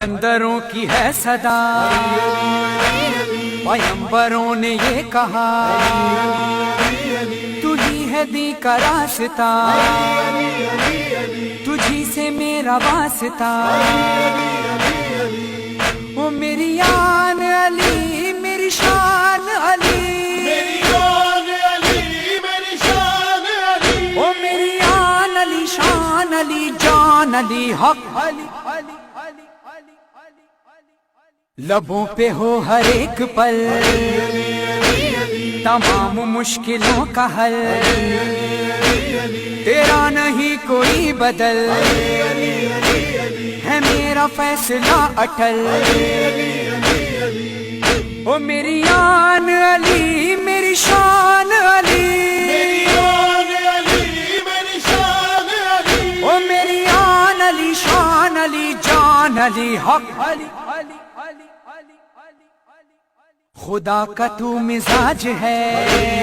اندروں کی ہے صدا، پیغمبروں نے یہ کہا، تجھی ہے دی کا راستہ، تجھی سے میرا واسطہ، او میری آن علی، میری شان علی، او میری آن علی، شان علی، جان علی، حق علی، لبوں پہ ہو ہر ایک پل تمام مشکلوں کا حل، تیرا نہیں کوئی بدل، ہے میرا فیصلہ اٹل، او میری آن علی، میری شان علی، او میری آن علی، شان علی، جان علی، حق علی، خدا کا تو مزاج ہے۔